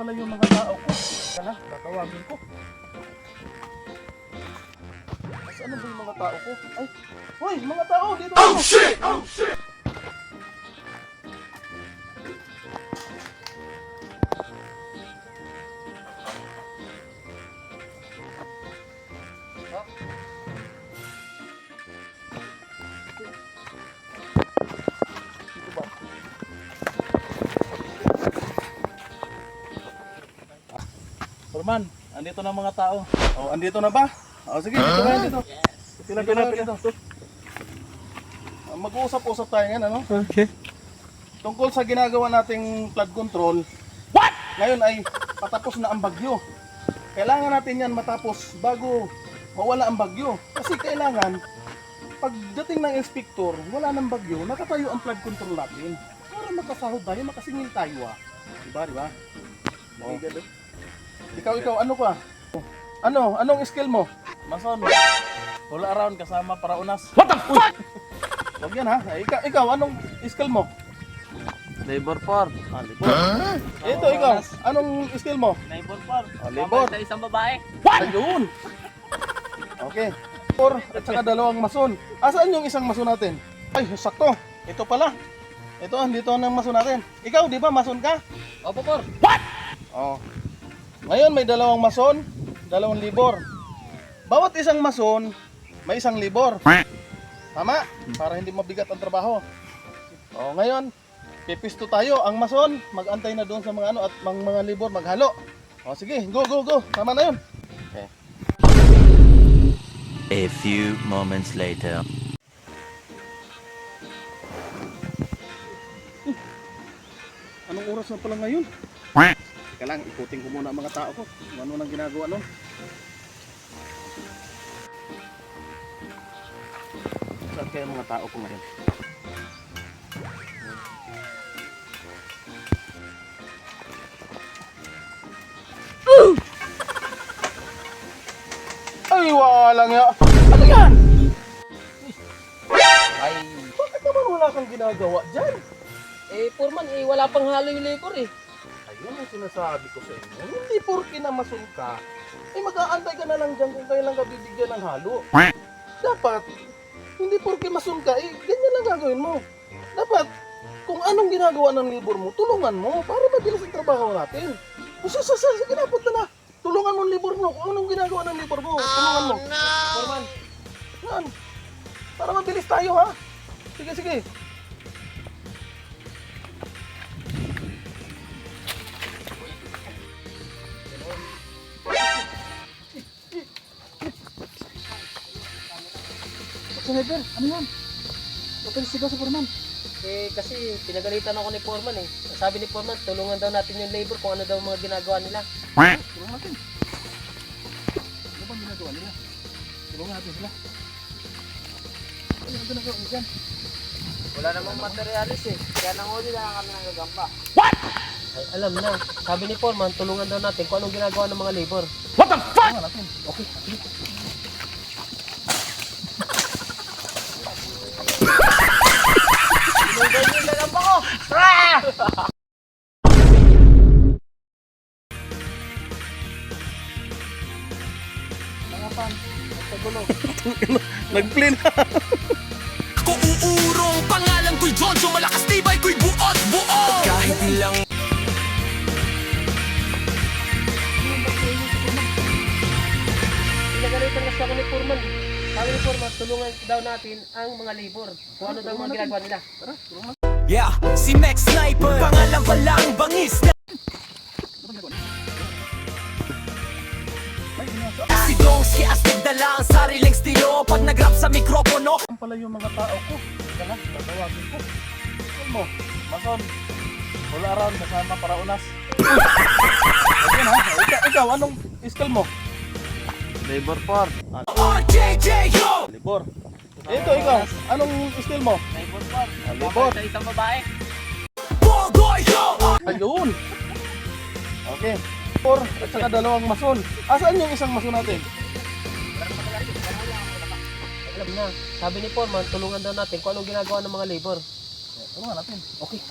pala yung mga tao ko. Teka lang, tatawagin ko. Saan ba yung mga tao ko? Ay, hoy, mga tao, dito ako! Oh shit! Oh shit! Forman, andito na mga tao. Oh, andito na ba? Oh, sige, dito na dito. Pila. Mag-uusap-usap tayo ngayon, ano? Okay. Tungkol sa ginagawa nating flood control. What? Ngayon ay patapos na ang bagyo. Kailangan natin yan matapos bago mawala ang bagyo. Kasi kailangan, pagdating ng inspektor, wala ng bagyo, nakatayo ang flood control natin. Para makasahod tayo, makasingil tayo. Diba? Oh. Ikaw, ano ka? Anong skill mo? Mason. All around kasama para unas. What the fuck? Wag yan ha. Ikaw, anong skill mo? Labor for. Labor. Ito, ikaw. Anong skill mo? Labor for. Labor. Sa isang babae. What? Ayun. Okay. Labor at saka dalawang mason. Asaan yung isang mason natin? Ay, sakto. Ito pala. Ito, dito ang mason natin. Ikaw, di ba mason ka? Opo, por. What? Oh. Ngayon may dalawang mason, dalawang libor. Bawat isang mason, may isang libor. Tama? Para hindi mabigat ang trabaho. O ngayon, pipisto tayo. Ang mason, mag-antay na doon sa mga at mga libor maghalo. O sige, go. Tama na yun. Okay. A few moments later. Anong oras na pala ngayon? Teka lang, ikutin ko muna ang mga tao ko. Ano nang ginagawa nun? Saan kaya mga tao ko ngayon? Ay, wala nga. Ano yan? Ay. Bakit naman wala kang ginagawa dyan? Foreman, wala pang halo yung labor Ayun ang sinasabi ko sa inyo. Hindi porke na masun ka, mag-aantay ka na lang dyan kung kailan ka bibigyan ng halo. Dapat, hindi porke masun ka, ganyan lang gagawin mo. Dapat, kung anong ginagawa ng libor mo, tulungan mo para mabilis ang trabaho natin. Sige na, punta na. Tulungan mo ang libor mo. Kung anong ginagawa ng libor mo, tulungan mo. Foreman. Yan. Para mabilis tayo, ha? Sige. Sniper, ano yan? Bakit sigaw sa Foreman? Kasi pinagalitan ako ni Foreman Sabi ni Foreman, tulungan daw natin yung labor kung ano daw mga ginagawa nila. Tulungan natin. Ano bang ginagawa nila? Tulungan natin sila. Ano ang ginagawa nila dyan? Wala namang materialis Kaya nanguli na kami ng gagamba. What? Ay, alam na. Sabi ni Foreman, tulungan daw natin kung anong ginagawa ng mga labor. What the fuck? Tulungan natin. Okay. Sinugay yung gagamba ko! Ah! Mga pan, sa gulo. Nag-play na. Kung uurong pangalan ko'y Jojo, malakas tibay ko'y buot buo. Kahit lang Pinagalitan kasi ako ni Foreman Sabi ni Foreman, tulungan daw natin ang mga labor kung ano daw mga ginagawa nila. Tara, tulungan natin. yeah, si Max Sniper, pangalan pa lang bangis na. Si Dongski astig dala ang sariling estilo pag nag-rap sa mikropono. Ang pala yung mga tao ko. Teka lang, tatawagin ko. Skill mo, mason. All around kasama para unas. Ayun ha. Ikaw, anong skill mo? Labor for. RJJ yo! Libor. Ikaw, anong skill mo? Labor for. Libor. Sa isang babae. Boy yo! Ayun. Okay. Libor at saka dalawang mason. Asaan yung isang mason natin? Alam na. Sabi ni Foreman, tulungan daw natin kung anong ginagawa ng mga labor. Tulungan natin. Okay.